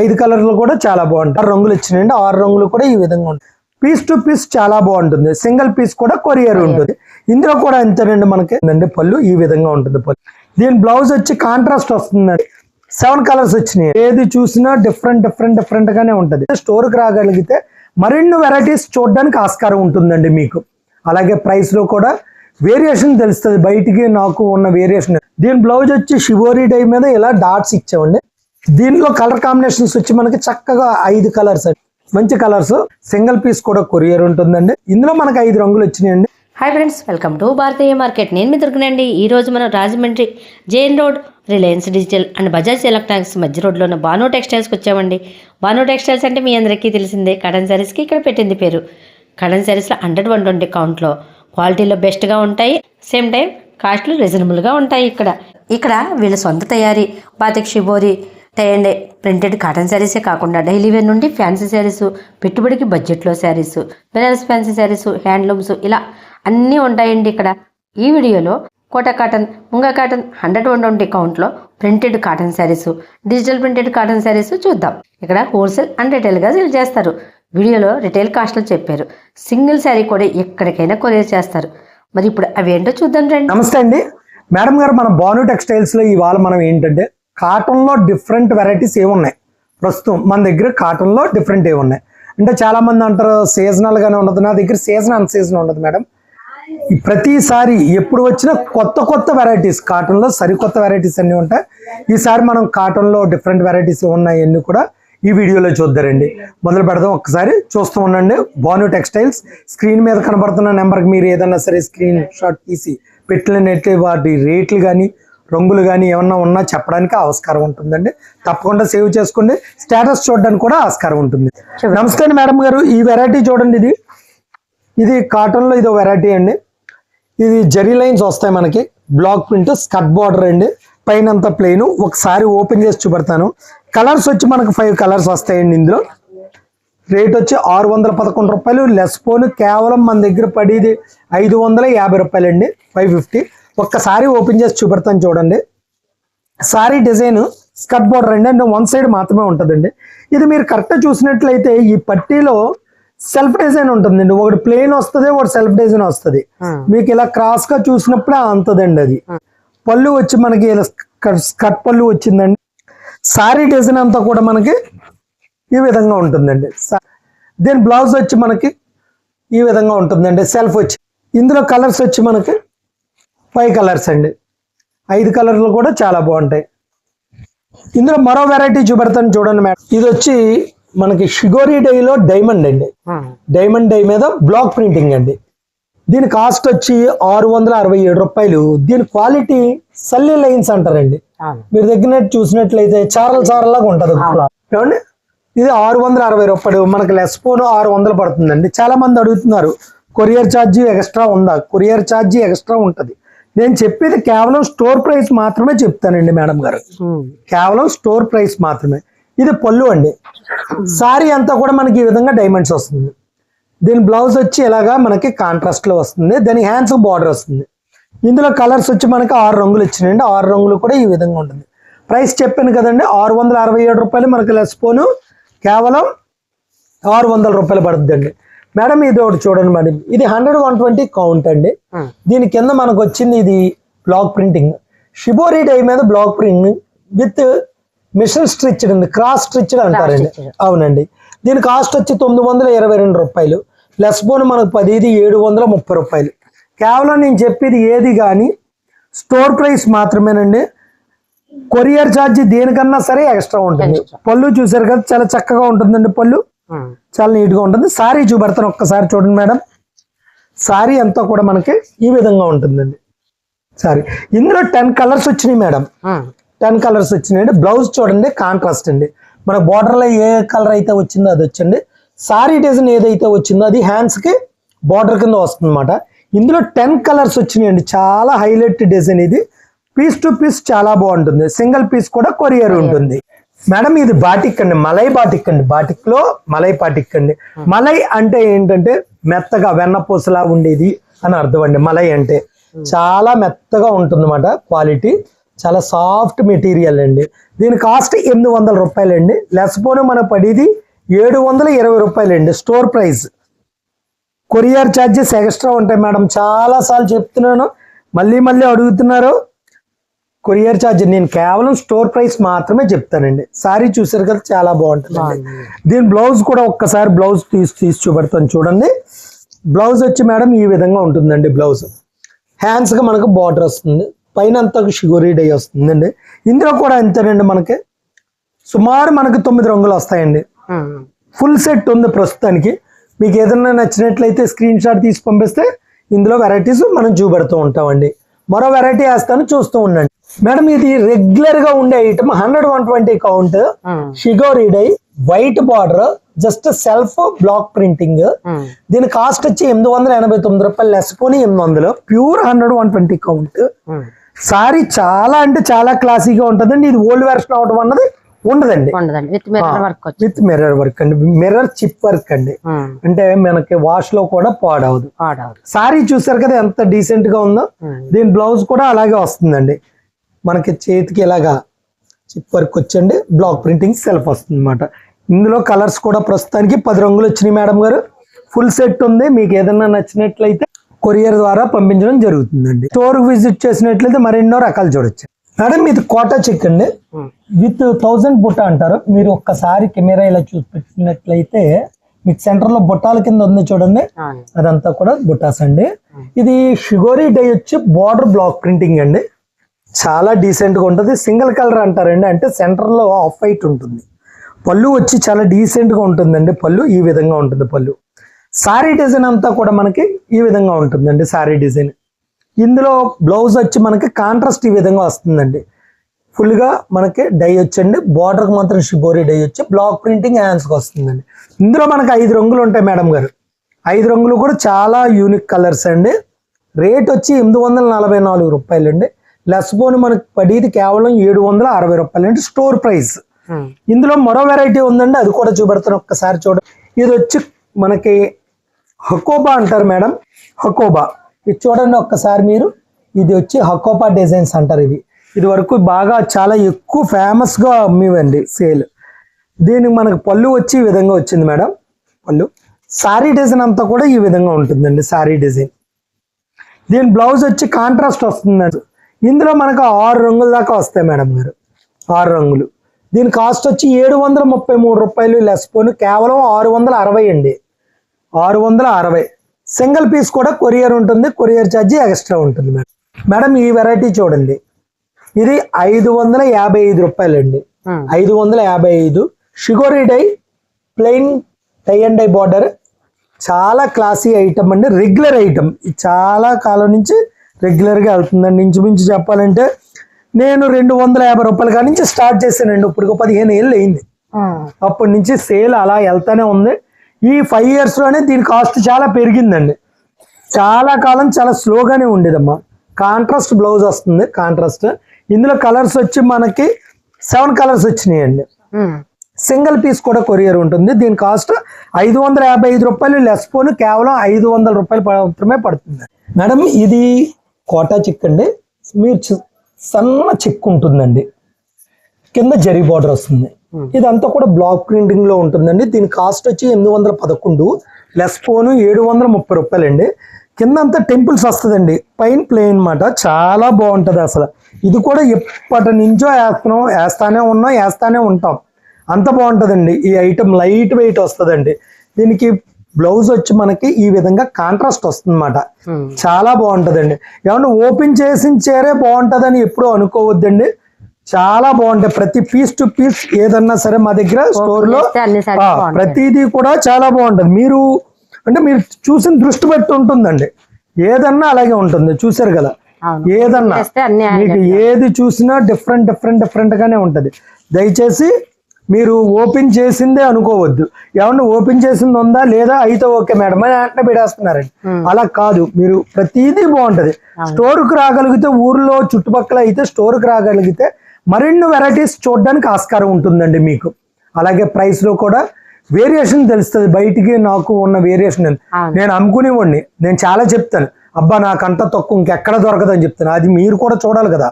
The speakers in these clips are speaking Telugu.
5 కలర్లు కూడా చాలా బాగుంటాయి. 6 రంగులు వచ్చినాయండి. 6 రంగులు కూడా ఈ విధంగా ఉంటాయి. పీస్ టు పీస్ చాలా బాగుంటుంది. సింగిల్ పీస్ కూడా కొరియర్ ఉంటుంది. ఇందులో కూడా అంతేనండి. మనకి పళ్ళు ఈ విధంగా ఉంటుంది. పళ్ళు దీని బ్లౌజ్ వచ్చి కాంట్రాస్ట్ వస్తుందండి. 7 కలర్స్ వచ్చినాయి. ఏది చూసినా డిఫరెంట్ గానే ఉంటది. స్టోర్ కి రాగలిగితే మరిన్ని వెరైటీస్ చూడడానికి ఆస్కారం ఉంటుందండి మీకు. అలాగే ప్రైస్ లో కూడా వేరియేషన్ తెలుస్తుంది. బయటికి నాకు ఉన్న వేరియేషన్. దీని బ్లౌజ్ వచ్చి షిబోరి డై మీద ఇలా డాట్స్ ఇచ్చామండి. దీనిలో కలర్ కాంబినేషన్స్ వచ్చి మనకి చక్కగా 5 కలర్స్ అండి. మంచి కలర్స్. సింగిల్ పీస్ కూడా కొరియర్ ఉంటుందండి. ఇందులో మనకి 5 రంగులు వచ్చినాయండి. Hi friends, welcome to Bharatiya market. నేను మీ దొరికినండి. ఈ రోజు మనం Rajahmundry Jain road, Reliance digital and Bajaj electronics మధ్య రోడ్లో ఉన్న బాను టెక్స్టైల్స్కి వచ్చామండి. బాను టెక్స్టైల్స్ అంటే మీ అందరికీ తెలిసిందే. కాటన్ శారీస్కి ఇక్కడ పెట్టింది పేరు. కాటన్ శారీస్లో 100-120 కౌంట్లో క్వాలిటీలో బెస్ట్గా ఉంటాయి. సేమ్ టైం కాస్ట్లు రీజనబుల్గా ఉంటాయి. ఇక్కడ వీళ్ళ సొంత తయారీ batik shibori tie and printed cotton శారీసే కాకుండా డైలీ వేర్ నుండి ఫ్యాన్సీ శారీసు, పెట్టుబడికి బడ్జెట్లో శారీసు, బెనారస్ ఫ్యాన్సీ శారీసు, హ్యాండ్లూమ్స్ ఇలా అన్నీ ఉంటాయండి. ఇక్కడ ఈ వీడియోలో కోటా కాటన్, ముంగా కాటన్ 100-120 కౌంట్లో printed cotton sarees, digital printed cotton sarees చూద్దాం. ఇక్కడ హోల్సేల్ అండ్ రిటైల్గా సేల్ చేస్తారు. వీడియోలో రిటైల్ కాస్ట్లు చెప్పారు. సింగిల్ శారీ కూడా ఎక్కడికైనా కొరియర్ చేస్తారు. మరి ఇప్పుడు అవేంటో చూద్దాం రండి. నమస్తే అండి మేడం గారు. మన బాను టెక్స్టైల్స్ లో ఇవాళ మనం ఏంటంటే కాటన్ లో డిఫరెంట్ వెరైటీస్ ఏమున్నాయి ప్రస్తుతం మన దగ్గర. కాటన్ లో డిఫరెంట్ ఏమున్నాయి అంటే చాలా మంది అంటారు సీజనల్ గానే ఉండదు. నా దగ్గర సీజన్ అన్ సీజన్ ఉండదు మేడం. ప్రతిసారి ఎప్పుడు వచ్చినా కొత్త వెరైటీస్ కాటన్ లో సరికొత్త వెరైటీస్ అన్ని ఉంటాయి. ఈసారి మనం కాటన్ లో డిఫరెంట్ వెరైటీస్ ఉన్నాయి అన్ని కూడా ఈ వీడియోలో చూద్దారండి. మొదలు పెడదాం. ఒక్కసారి చూస్తూ ఉండండి. బాను టెక్స్టైల్స్ స్క్రీన్ మీద కనబడుతున్న నెంబర్కి మీరు ఏదైనా సరే స్క్రీన్ షాట్ తీసి పెట్టినట్లయితే వాటి రేట్లు కానీ రంగులు కానీ ఏమన్నా ఉన్నా చెప్పడానికి ఆస్కారం ఉంటుందండి. తప్పకుండా సేవ్ చేసుకోండి. స్టేటస్ చూడడానికి కూడా ఆస్కారం ఉంటుంది. నమస్తే అండి మేడం గారు. ఈ వెరైటీ చూడండి. ఇది కాటన్ లో ఇదో వెరైటీ అండి. ఇది జరీ లైన్స్ వస్తాయి మనకి. బ్లాక్ ప్రింట్ స్కర్ట్ బార్డర్ అండి. పైన అంతా ప్లెయిన్. ఒకసారి ఓపెన్ చేసి చూపెడతాను. కలర్స్ వచ్చి మనకు 5 కలర్స్ వస్తాయండి. ఇందులో రేట్ వచ్చి 611 రూపాయలు. లెస్ పోను కేవలం మన దగ్గర పడేది 550 రూపాయలు అండి. 550. ఒక్కసారి ఓపెన్ చేసి చూపెడతాను చూడండి. సారీ డిజైన్ స్కర్ట్ బార్డర్ అండి. అంటే 1 సైడ్ మాత్రమే ఉంటుందండి. ఇది మీరు కరెక్ట్గా చూసినట్లయితే ఈ పట్టీలో సెల్ఫ్ డిజైన్ ఉంటుందండి. ఒకటి ప్లెయిన్ వస్తుంది, ఒకటి సెల్ఫ్ డిజైన్ వస్తుంది. మీకు ఇలా క్రాస్ గా చూసినప్పుడే అంతదండి. అది పళ్ళు వచ్చి మనకి స్కర్ట్ పళ్ళు వచ్చిందండి. సారీ డిజైన్ అంతా కూడా మనకి ఈ విధంగా ఉంటుందండి. దీని బ్లౌజ్ వచ్చి మనకి ఈ విధంగా ఉంటుందండి. సెల్ఫ్ వచ్చి ఇందులో కలర్స్ వచ్చి మనకి 5 కలర్స్ అండి. 5 కలర్లు కూడా చాలా బాగుంటాయి. ఇందులో మరో వెరైటీ చూపెడతాను చూడండి మేడం. ఇది వచ్చి మనకి షిగోరి డైలో డైమండ్ అండి. డైమండ్ డై మీద బ్లాక్ ప్రింటింగ్ అండి. దీని కాస్ట్ వచ్చి 667 రూపాయలు. దీని క్వాలిటీ సల్లీ లైన్స్ అంటారండి. మీరు దగ్గర చూసినట్లయితే చారలాగా ఉంటది. ఏమండి ఇది 660 రూపాయలు. మనకి లెస్ పోను 600 పడుతుందండి. చాలా మంది అడుగుతున్నారు కొరియర్ ఛార్జీ ఎక్స్ట్రా ఉందా. కొరియర్ ఛార్జీ ఎక్స్ట్రా ఉంటది. నేను చెప్పేది కేవలం స్టోర్ ప్రైస్ మాత్రమే చెప్తానండి మేడం గారు. కేవలం స్టోర్ ప్రైస్ మాత్రమే. ఇది పళ్ళు అండి. సారీ అంతా కూడా మనకి ఈ విధంగా డైమండ్స్ వస్తుంది. దీని బ్లౌజ్ వచ్చి ఇలాగా మనకి కాంట్రాస్ట్ లో వస్తుంది. దాని హ్యాండ్స్ బార్డర్ వస్తుంది. ఇందులో కలర్స్ వచ్చి మనకి 6 రంగులు వచ్చినాయండి. 6 రంగులు కూడా ఈ విధంగా ఉంటుంది. ప్రైస్ చెప్పాను కదండి 667 రూపాయలు. మనకి లెస్ పోను కేవలం 600 రూపాయలు పడుతుందండి. మేడం ఇది ఒకటి చూడండి మేడం. ఇది 100-120 కౌంట్ అండి. దీని కింద మనకు వచ్చింది ఇది బ్లాక్ ప్రింటింగ్. షిబోరి డై మీద block printing with machine stitched ఉంది. క్రాస్ స్టిచ్డ్ అంటారండి. అవునండి. దీని కాస్ట్ వచ్చి 922 రూపాయలు. లెస్ పోను మనకు 10. ఇది 730 రూపాయలు. కేవలం నేను చెప్పేది ఏది కానీ స్టోర్ ప్రైస్ మాత్రమేనండి. కొరియర్ ఛార్జీ దేనికన్నా సరే ఎక్స్ట్రా ఉంటుంది. పళ్ళు చూసారు కదా చాలా చక్కగా ఉంటుందండి. పళ్ళు చాలా నీట్ గా ఉంటుంది. సారీ చూపెడతాను ఒక్కసారి చూడండి మేడం. సారీ అంతా కూడా మనకి ఈ విధంగా ఉంటుందండి. సారీ ఇందులో 10 కలర్స్ వచ్చినాయి మేడం. 10 కలర్స్ వచ్చినాయండి. బ్లౌజ్ చూడండి కాంట్రాస్ట్ అండి. మన బార్డర్ లో ఏ కలర్ అయితే వచ్చిందో అది వచ్చింది. సారీ డిజైన్ ఏదైతే వచ్చిందో అది హ్యాండ్స్ కి బార్డర్ కింద వస్తుంది అన్నమాట. ఇందులో 10 కలర్స్ వచ్చినాయండి. చాలా హైలైట్ డిజైన్ ఇది. పీస్ టు పీస్ చాలా బాగుంటుంది. సింగిల్ పీస్ కూడా కొరియర్ ఉంటుంది. మేడం ఇది బాటిక్ అండి. మలై బాటిక్ అండి. బాటిక్ లో మలై బాటిక్ అండి. మలై అంటే ఏంటంటే మెత్తగా వెన్నపూసలా ఉండేది అని అర్థం అండి. మలై అంటే చాలా మెత్తగా ఉంటుంది అన్నమాట. క్వాలిటీ చాలా సాఫ్ట్ మెటీరియల్ అండి. దీని కాస్ట్ 800 రూపాయలండి. లెస్ పోను మన పడిది 720 రూపాయలండి store price. Courier charges extra ఉంటాయి మేడం. చాలా సార్లు చెప్తున్నాను, మళ్ళీ మళ్ళీ అడుగుతున్నారు. కొరియర్ ఛార్జ్ నేను కేవలం స్టోర్ ప్రైస్ మాత్రమే చెప్తానండి. సారీ చూసారు కదా, చాలా బాగుంటుంది. దీని బ్లౌజ్ కూడా ఒక్కసారి బ్లౌజ్ తీసి చూపెడతాను చూడండి. బ్లౌజ్ వచ్చి మేడం ఈ విధంగా ఉంటుందండి. బ్లౌజ్ హ్యాండ్స్ గా మనకు బార్డర్ వస్తుంది, పైన అంతా షిగోరీ డై వస్తుందండి. ఇందులో కూడా అంతేనండి, మనకి సుమారు మనకి 9 రంగులు వస్తాయండి. ఫుల్ సెట్ ఉంది ప్రస్తుతానికి. మీకు ఏదైనా నచ్చినట్లయితే స్క్రీన్ షాట్ తీసి పంపిస్తే ఇందులో వెరైటీస్ మనం చూపెడుతూ ఉంటామండి. మరో వెరైటీ వేస్తాను, చూస్తూ ఉండండి మేడం. ఇది రెగ్యులర్ గా ఉండే item 100-120 count, shibori dye, white border, just self block printing. దీని కాస్ట్ వచ్చి 889 రూపాయలు, లెస్ పోనీ 800. Pure 100-120 count. సారీ చాలా అంటే చాలా క్లాసీగా ఉంటుందండి. ఇది ఓల్డ్ వెర్షన్ అవడం అన్నది ఉండదండి. విత్ మిర్రర్ వర్క్ అండి, మిర్రర్ చిప్ వర్క్ అండి. అంటే మనకి వాష్ లో కూడా పాడవదు. సారీ చూసారు కదా ఎంత డీసెంట్ గా ఉందో. దీని బ్లౌజ్ కూడా అలాగే వస్తుందండి. మనకి చేతికి ఇలాగా చిప్ వర్క్ వచ్చండి, బ్లాక్ ప్రింటింగ్ సెల్ఫ్ వస్తుంది అనమాట. ఇందులో కలర్స్ కూడా ప్రస్తుతానికి 10 రంగులు వచ్చినాయి మేడం గారు. ఫుల్ సెట్ ఉంది. మీకు ఏదైనా నచ్చినట్లయితే కొరియర్ ద్వారా పంపించడం జరుగుతుందండి. స్టోర్ విజిట్ చేసినట్లయితే మరెన్నో రకాలు చూడొచ్చు మేడం. ఇది కోటా చెక్ అండి, విత్ 1000 బుట్ట అంటారు. మీరు ఒక్కసారి కెమెరా ఇలా చూసి పెట్టినట్లయితే మీకు సెంటర్ లో బుట్టాల కింద ఉంది చూడండి, అదంతా కూడా బుట్టాస్ అండి. ఇది షిగోరీ డై వచ్చి బార్డర్ బ్లాక్ ప్రింటింగ్ అండి. చాలా డీసెంట్ గా ఉంటుంది. సింగిల్ కలర్ అంటారండి, అంటే సెంటర్ లో ఆఫ్ వైట్ ఉంటుంది. పళ్ళు వచ్చి చాలా డీసెంట్ గా ఉంటుందండి. పళ్ళు ఈ విధంగా ఉంటుంది. పళ్ళు సారీ డిజైన్ అంతా కూడా మనకి ఈ విధంగా ఉంటుందండి. Sorry design. ఇందులో బ్లౌజ్ వచ్చి మనకి కాంట్రాస్ట్ ఈ విధంగా వస్తుందండి. ఫుల్ గా మనకి డై వచ్చండి. బార్డర్ కి మాత్రం షిగోరీ డై వచ్చి బ్లాక్ ప్రింటింగ్ హ్యాండ్స్ కి వస్తుందండి. ఇందులో మనకి 5 రంగులు ఉంటాయి మేడం గారు. 5 రంగులు కూడా చాలా యూనిక్ కలర్స్ అండి. రేట్ వచ్చి 844 రూపాయలు అండి. లెస్ బోన్ మనకి పడేది కేవలం 760 రూపాయలు అంటే స్టోర్ ప్రైస్. ఇందులో మరో వెరైటీ ఉందండి, అది కూడా చూపెడతాను ఒక్కసారి చూడండి. ఇది వచ్చి మనకి హకోబా అంటారు మేడం. హకోబా ఇది చూడండి ఒక్కసారి మీరు. ఇది వచ్చి హకోబా డిజైన్స్ అంటారు. ఇది వరకు బాగా చాలా ఎక్కువ ఫేమస్ గా అమ్మేవండి సేల్. దీనికి మనకి పళ్ళు వచ్చి ఈ విధంగా వచ్చింది మేడం. పళ్ళు సారీ డిజైన్ అంతా కూడా ఈ విధంగా ఉంటుందండి. Sorry design. దీని బ్లౌజ్ వచ్చి కాంట్రాస్ట్ వస్తుంది. ఇందులో మనకు 6 రంగుల దాకా వస్తాయి మేడం గారు. 6 రంగులు. దీని కాస్ట్ వచ్చి 733 రూపాయలు, లెస్ పోను కేవలం 660 అండి. 660. సింగిల్ పీస్ కూడా కొరియర్ ఉంటుంది. కొరియర్ ఛార్జీ ఎక్స్ట్రా ఉంటుంది మేడం. మేడం ఈ వెరైటీ చూడండి, ఇది 555 రూపాయలు అండి. 555. Shibori dye, plain tie and dye border. చాలా క్లాసీ ఐటమ్ అండి. Regular item. ఇది చాలా కాలం నుంచి రెగ్యులర్ గా వెళ్తుందండి. ఇంచుమించు చెప్పాలంటే నేను 250 రూపాయల కాడి నుంచి స్టార్ట్ చేశానండి. ఇప్పుడు 15 ఏళ్ళు అయింది. అప్పటి నుంచి సేల్ అలా వెళ్తానే ఉంది. ఈ 5 years లోనే దీని కాస్ట్ చాలా పెరిగిందండి. చాలా కాలం చాలా స్లోగానే ఉండేదమ్మా. కాంట్రాస్ట్ బ్లౌజ్ వస్తుంది. కాంట్రాస్ట్. ఇందులో కలర్స్ వచ్చి మనకి 7 కలర్స్ వచ్చినాయండి. సింగిల్ పీస్ కూడా కొరియర్ ఉంటుంది. దీని కాస్ట్ 555 రూపాయలు, లెస్ పోను కేవలం 500 రూపాయలు మాత్రమే పడుతుంది మేడం. ఇది కోటా చిక్ అండి. మీరు సన్న చిక్ ఉంటుందండి, కింద జరీ బార్డర్ వస్తుంది. ఇదంతా కూడా బ్లాక్ ప్రింటింగ్ లో ఉంటుందండి. దీని కాస్ట్ వచ్చి 811, లెస్ పోను 730 రూపాయలు అండి. కింద అంతా టెంపుల్స్ వస్తుందండి, పైన ప్లెయిన్ మాట. చాలా బాగుంటది అసలు. ఇది కూడా ఎప్పటి నుంచో వేస్తానే ఉంటాం. అంత బాగుంటదండి ఈ ఐటమ్. లైట్ వెయిట్ వస్తుందండి. దీనికి బ్లౌజ్ వచ్చి మనకి ఈ విధంగా కాంట్రాస్ట్ వస్తుంది అన్నమాట. చాలా బాగుంటదండి. ఏమన్నా ఓపెన్ చేసిన చీరే బాగుంటదని ఎప్పుడూ అనుకోవద్దండి. చాలా బాగుంటాయి. ప్రతి పీస్ టు పీస్ ఏదన్నా సరే మా దగ్గర స్టోర్ లో ప్రతిదీ కూడా చాలా బాగుంటది. మీరు చూసిన దృష్టి బట్టి ఉంటుందండి. ఏదన్నా అలాగే ఉంటుంది. చూసారు కదా, ఏదన్నా మీకు ఏది చూసినా డిఫరెంట్ గానే ఉంటది. దయచేసి మీరు ఓపెన్ చేసిందే అనుకోవద్దు. ఏమన్నా ఓపెన్ చేసింది ఉందా లేదా అయితే ఓకే మేడం అని వెంటనే పెట్టేస్తున్నారండి. అలా కాదు. మీరు ప్రతిదీ బాగుంటది. స్టోర్కి రాగలిగితే, ఊర్లో చుట్టుపక్కల అయితే స్టోర్కి రాగలిగితే మరిన్ని వెరైటీస్ చూడడానికి ఆస్కారం ఉంటుందండి మీకు. అలాగే ప్రైస్ లో కూడా వేరియేషన్ తెలుస్తుంది. బయటికి నాకు ఉన్న వేరియేషన్ నేను అమ్ముకునేవాడిని. నేను చాలా చెప్తాను, అబ్బా నాకంత తక్కువ ఇంకెక్కడ దొరకదని చెప్తాను. అది మీరు కూడా చూడాలి కదా.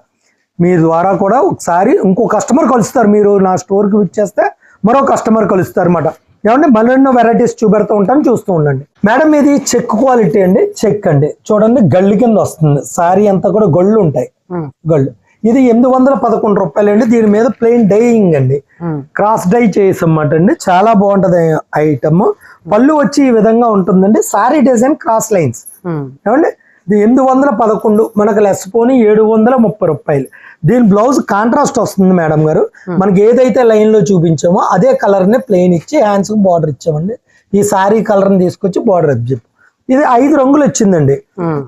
మీ ద్వారా కూడా ఒకసారి ఇంకో కస్టమర్ కలుస్తారు. మీరు నా స్టోర్కి విచ్చేస్తే మరో కస్టమర్ కలుస్తారు అన్నమాట. ఏమంటే మరెన్నో వెరైటీస్ చూపెడుతూ ఉంటాను, చూస్తూ ఉండండి. మేడం ఇది చెక్ క్వాలిటీ అండి, చెక్ అండి. చూడండి గళ్ళు కింద వస్తుంది. సారీ అంతా కూడా గళ్ళు ఉంటాయి, గళ్ళు. ఇది 811 రూపాయలు అండి. దీని మీద ప్లెయిన్ డైయింగ్ అండి, క్రాస్ డై చేసామాట అండి. చాలా బాగుంటది ఐటమ్. పళ్ళు వచ్చి ఈ విధంగా ఉంటుందండి. Sorry design cross lines. ఏమండి ఇది 811, మనకు లెస్ పోని 730 రూపాయలు. దీని బ్లౌజ్ కాంట్రాస్ట్ వస్తుంది మేడం గారు. మనకి ఏదైతే లైన్ లో చూపించామో అదే కలర్ ని ప్లెయిన్ ఇచ్చి హ్యాండ్స్ కి బార్డర్ ఇచ్చామండి. ఈ సారీ కలర్ ని తీసుకొచ్చి బార్డర్ అబ్జెక్ట్. ఇది 5 రంగులు వచ్చిందండి.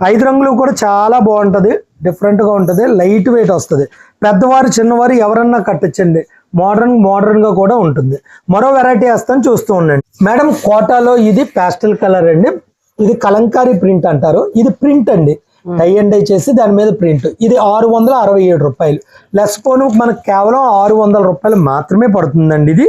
5 రంగులు కూడా చాలా బాగుంటది, డిఫరెంట్ గా ఉంటది, లైట్ వెయిట్ వస్తుంది. పెద్దవారు చిన్నవారు ఎవరన్నా కట్టచ్చండి. మోడర్న్ గా కూడా ఉంటుంది. మరో వెరైటీ వేస్తాను, చూస్తూ ఉండండి. మేడం కోటాలో ఇది పాస్టల్ కలర్ అండి. ఇది కలంకారీ ప్రింట్ అంటారు. ఇది ప్రింట్ అండి, టై అండ్ డై చేసి దాని మీద ప్రింట్. ఇది 667 రూపాయలు. లెస్ పోను మనకు కేవలం 600 రూపాయలు మాత్రమే పడుతుందండి. ఇది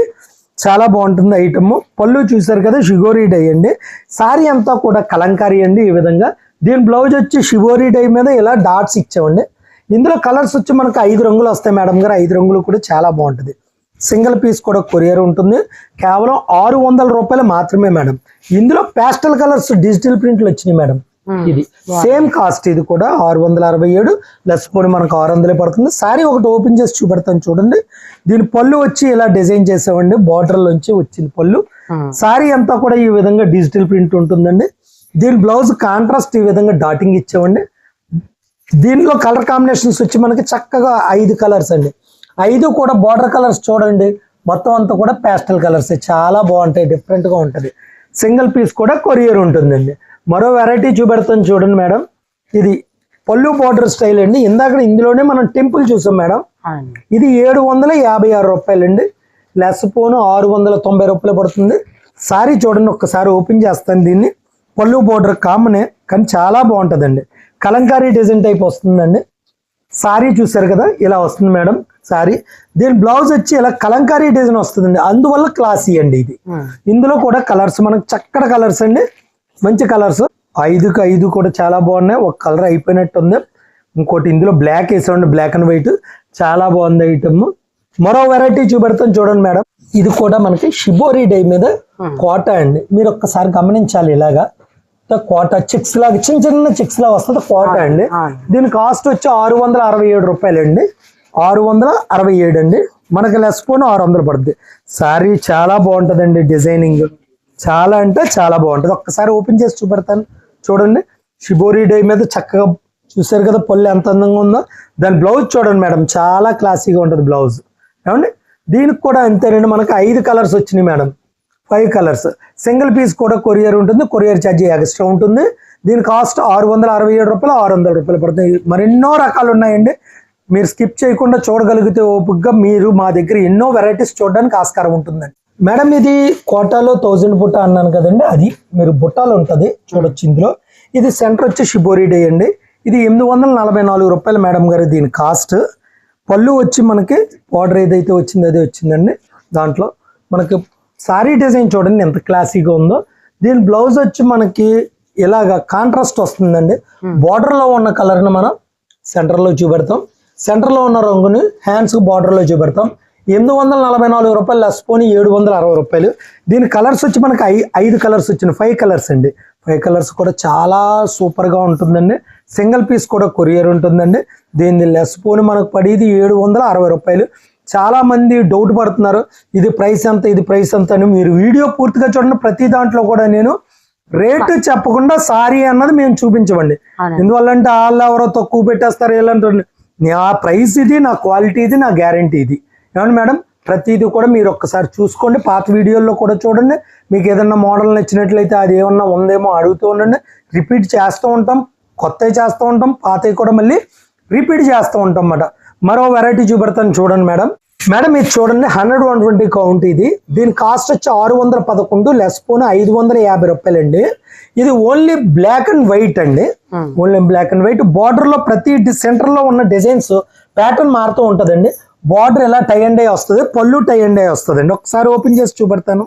చాలా బాగుంటుంది ఐటమ్. పళ్ళు చూసారు కదా, షిగోరీ డై అండి. సారీ అంతా కూడా కలంకారీ అండి. ఈ విధంగా దీని బ్లౌజ్ వచ్చి షిగోరీ డై మీద ఇలా డాట్స్ ఇచ్చామండి. ఇందులో కలర్స్ వచ్చి మనకు 5 రంగులు వస్తాయి మేడం గారు. 5 రంగులు కూడా చాలా బాగుంటుంది. సింగిల్ పీస్ కూడా కొరియర్ ఉంటుంది. కేవలం 600 రూపాయలు మాత్రమే మేడం. ఇందులో పాస్టల్ కలర్స్ డిజిటల్ ప్రింట్లు వచ్చినాయి మేడం. ఇది సేమ్ కాస్ట్. ఇది కూడా 667 లెస్ పోని మనకు 600 పడుతుంది. సారీ ఒకటి ఓపెన్ చేసి చూపెడతాను చూడండి. దీని పళ్ళు వచ్చి ఇలా డిజైన్ చేసామండి, బార్డర్ లోంచి వచ్చింది పళ్ళు. సారీ అంతా కూడా ఈ విధంగా డిజిటల్ ప్రింట్ ఉంటుందండి. దీని బ్లౌజ్ కాంట్రాస్ట్ ఈ విధంగా డాటింగ్ ఇచ్చామండి. దీనిలో కలర్ కాంబినేషన్స్ వచ్చి మనకి చక్కగా 5 కలర్స్ అండి. 5 కూడా బార్డర్ కలర్స్ చూడండి. మొత్తం అంతా కూడా పాస్టల్ కలర్స్ చాలా బాగుంటాయి, డిఫరెంట్ గా ఉంటది. సింగిల్ పీస్ కూడా కొరియర్ ఉంటుందండి. మరో వెరైటీ చూపెడతాను చూడండి మేడం. ఇది పళ్ళు బార్డర్ స్టైల్ అండి. ఇందులోనే మనం టెంపుల్ చూసాం మేడం. ఇది 756 రూపాయలు అండి. లెస్ పోను 690 రూపాయలు పడుతుంది. సారీ చూడండి, ఒక్కసారి ఓపెన్ చేస్తాను. దీన్ని పళ్ళు బార్డర్ కామనే, కానీ చాలా బాగుంటుందండి. కలంకారీ డిజైన్ టైప్ వస్తుందండి. సారీ చూసారు కదా, ఇలా వస్తుంది మేడం సారీ. దీని బ్లౌజ్ వచ్చి ఇలా కలంకారీ డిజైన్ వస్తుందండి. అందువల్ల క్లాసీ అండి ఇది. ఇందులో కూడా కలర్స్ మనకు చక్కటి కలర్స్ అండి, మంచి కలర్స్. 5కి 5 కూడా చాలా బాగున్నాయి. ఒక కలర్ అయిపోయినట్టు ఉంది. ఇంకోటి ఇందులో బ్లాక్ వేసామండి, బ్లాక్ అండ్ వైట్. చాలా బాగుంది ఐటమ్. మరో వెరైటీ చూపెడతాను చూడండి మేడం. ఇది కూడా మనకి షిబోరీ డై మీద కోట అండి. మీరు ఒక్కసారి గమనించాలి. ఇలాగా కోట చిక్స్ లాగా చిన్న చిక్స్ లాగా వస్తుంది కోట అండి. దీని కాస్ట్ వచ్చి 667 రూపాయలు అండి. 667 అండి. మనకి లెస్ పోను 600 పడుతుంది. సారీ చాలా బాగుంటుందండి. డిజైనింగ్ చాలా అంటే చాలా బాగుంటుంది. ఒక్కసారి ఓపెన్ చేసి చూపెడతాను చూడండి. షిబోరీ డై మీద చక్కగా చూసారు కదా, పళ్ళు ఎంత అందంగా ఉందో. దాని బ్లౌజ్ చూడండి మేడం, చాలా క్లాసీగా ఉంటుంది బ్లౌజ్. ఏమండి దీనికి కూడా అంతేనండి. మనకి 5 కలర్స్ వచ్చినాయి మేడం, 5 కలర్స్. సింగిల్ పీస్ కూడా కొరియర్ ఉంటుంది. కొరియర్ ఛార్జీ ఎక్స్ట్రా ఉంటుంది. దీని కాస్ట్ 667 రూపాయలు, 600 రూపాయలు పడుతుంది. మరెన్నో రకాలు ఉన్నాయండి. మీరు స్కిప్ చేయకుండా చూడగలిగితే ఓపికగా మీరు మా దగ్గర ఎన్నో వెరైటీస్ చూడడానికి ఆస్కారం ఉంటుందండి. మేడం ఇది కోటాలో 1000 బుట్ట అన్నాను కదండి, అది మీరు బుట్టాలు ఉంటుంది చూడొచ్చు ఇందులో. ఇది సెంటర్ వచ్చి షిబోరీ డై అండి. ఇది 844 రూపాయలు మేడం గారు దీని కాస్ట్. పళ్ళు వచ్చి మనకి బార్డర్ ఏదైతే వచ్చిందో అదే వచ్చిందండి. దాంట్లో మనకి సారీ డిజైన్ చూడండి ఎంత క్లాసీగా ఉందో. దీని బ్లౌజ్ వచ్చి మనకి ఇలాగా కాంట్రాస్ట్ వస్తుందండి. బార్డర్ లో ఉన్న కలర్ ని మనం సెంటర్ లో చూపెడతాం. సెంటర్ లో ఉన్న రంగుని హ్యాండ్స్ బార్డర్ లో చూపెడతాం. 844 రూపాయలు లెస్ పోని 760 రూపాయలు. దీని కలర్స్ వచ్చి మనకి 5 కలర్స్ వచ్చినాయి, 5 కలర్స్ అండి. 5 కలర్స్ కూడా చాలా సూపర్ గా ఉంటుందండి. సింగిల్ పీస్ కూడా కొరియర్ ఉంటుందండి. దీన్ని లెస్ పోని మనకు పడేది 760 రూపాయలు. చాలా మంది డౌట్ పడుతున్నారు, ఇది ప్రైస్ ఎంత, ఇది ప్రైస్ ఎంత అని. మీరు వీడియో పూర్తిగా చూడండి. ప్రతి దాంట్లో కూడా నేను రేటు చెప్పకుండా సారీ అన్నది మేము చూపించమండి. ఎందువల్లంటే వాళ్ళు ఎవరో తక్కువ పెట్టేస్తారు ఇలాంటి. నా ప్రైస్ ఇది, నా క్వాలిటీ ఇది, నా గ్యారంటీ ఇది. ఏమండి మేడం, ప్రతిదీ కూడా మీరు ఒక్కసారి చూసుకోండి. పాత వీడియోల్లో కూడా చూడండి. మీకు ఏదన్నా మోడల్ నచ్చినట్లయితే అది ఏమన్నా ఉందేమో అడుగుతూ ఉండండి. రిపీట్ చేస్తూ ఉంటాం, కొత్తవి చేస్తూ ఉంటాం, పాతవి కూడా మళ్ళీ రిపీట్ చేస్తూ ఉంటాం అన్నమాట. మరో వెరైటీ చూపెడతాను చూడండి మేడం. మేడం ఇది చూడండి 100-120 కౌంట్. ఇది దీని కాస్ట్ వచ్చి 611, లెస్ పోను 550 రూపాయలు అండి. ఇది ఓన్లీ బ్లాక్ అండ్ వైట్ అండి. Only black and white. Border లో ప్రతి సెంటర్ లో ఉన్న డిజైన్స్ ప్యాటర్న్ మారుతూ ఉంటదండి. బార్డర్ ఎలా టై అండ్ డై వస్తుంది, పళ్ళు టై అండ్ డై వస్తుందండి. ఒకసారి ఓపెన్ చేసి చూపెడతాను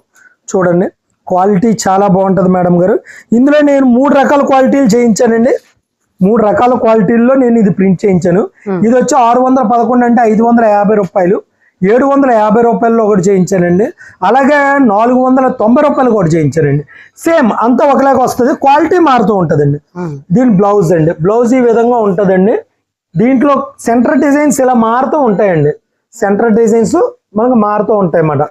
చూడండి. క్వాలిటీ చాలా బాగుంటుంది మేడం గారు. ఇందులో నేను 3 రకాల క్వాలిటీలు చేయించానండి. 3 రకాల క్వాలిటీల్లో నేను ఇది ప్రింట్ చేయించాను. ఇది వచ్చి 611 అంటే 550 రూపాయలు, 750 రూపాయల్లో ఒకటి చేయించానండి. అలాగే 490 రూపాయలు కూడా చేయించానండి. సేమ్ అంతా ఒకలాగా వస్తుంది, క్వాలిటీ మారుతూ ఉంటుందండి. దీని బ్లౌజ్ అండి, బ్లౌజ్ ఈ విధంగా ఉంటుందండి. దీంట్లో సెంటర్ డిజైన్స్ ఇలా మారుతూ ఉంటాయండి. సెంటర్ డిజైన్స్ మనకు మారుతూ ఉంటాయి అన్నమాట.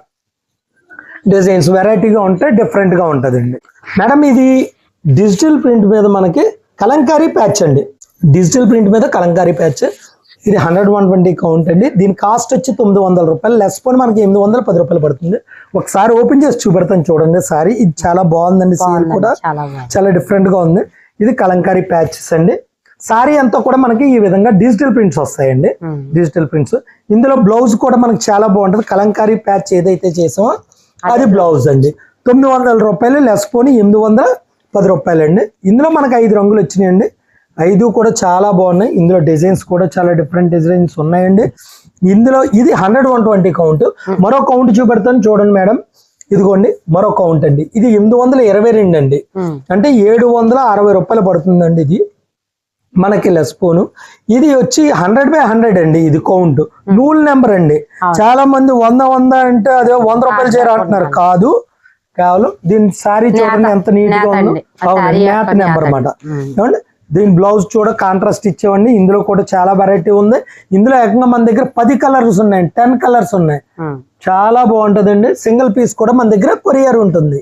డిజైన్స్ వెరైటీగా ఉంటాయి, డిఫరెంట్గా ఉంటుందండి. మేడం ఇది డిజిటల్ ప్రింట్ మీద మనకి కలంకారీ ప్యాచ్ అండి. డిజిటల్ ప్రింట్ మీద కలంకారీ ప్యాచ్. ఇది 100-120 కౌంట్ అండి. దీని కాస్ట్ వచ్చి 900 రూపాయలు, లెస్ పోనీ మనకి 810 రూపాయలు పడుతుంది. ఒకసారి ఓపెన్ చేసి చూపెడతాను చూడండి సారీ. ఇది చాలా బాగుందండి, సీల్ కూడా చాలా డిఫరెంట్ గా ఉంది. ఇది కలంకారీ ప్యాచెస్ అండి. సారీ అంతా కూడా మనకి ఈ విధంగా డిజిటల్ ప్రింట్స్ వస్తాయండి. Digital prints. ఇందులో బ్లౌజ్ కూడా మనకి చాలా బాగుంటుంది. కలంకారీ ప్యాచ్ ఏదైతే చేసామో అది బ్లౌజ్ అండి. 900 రూపాయలు, లెస్ పోనీ 810 రూపాయలు అండి. ఇందులో మనకి 5 రంగులు వచ్చినాయండి. 5 కూడా చాలా బాగున్నాయి. ఇందులో డిజైన్స్ కూడా చాలా డిఫరెంట్ డిజైన్స్ ఉన్నాయండి. ఇందులో ఇది 100-120 కౌంట్. మరో కౌంట్ చూపెడతాను చూడండి మేడం. ఇదిగోండి మరో కౌంట్ అండి. ఇది 822 అండి. అంటే 760 రూపాయలు పడుతుందండి ఇది మనకి లెస్ పోను. ఇది వచ్చి 100/100 అండి. ఇది కౌంట్ నూల్ నెంబర్ అండి. చాలా మంది 100 అంటే అదే 100 రూపాయలు చేయరు అంటున్నారు. కాదు, కేవలం దీని సారీ చూడండి ఎంత నీట్ గా ఉందో. నేత నెంబర్ అన్నమాట. ఏమండి దీని బ్లౌజ్ చూడ కాంట్రాస్ట్ ఇచ్చేవండి. ఇందులో కూడా చాలా వెరైటీ ఉంది. ఇందులో ఏకంగా మన దగ్గర 10 కలర్స్ ఉన్నాయి, 10 కలర్స్ ఉన్నాయి. చాలా బాగుంటదండి. సింగిల్ పీస్ కూడా మన దగ్గర కొరియర్ ఉంటుంది.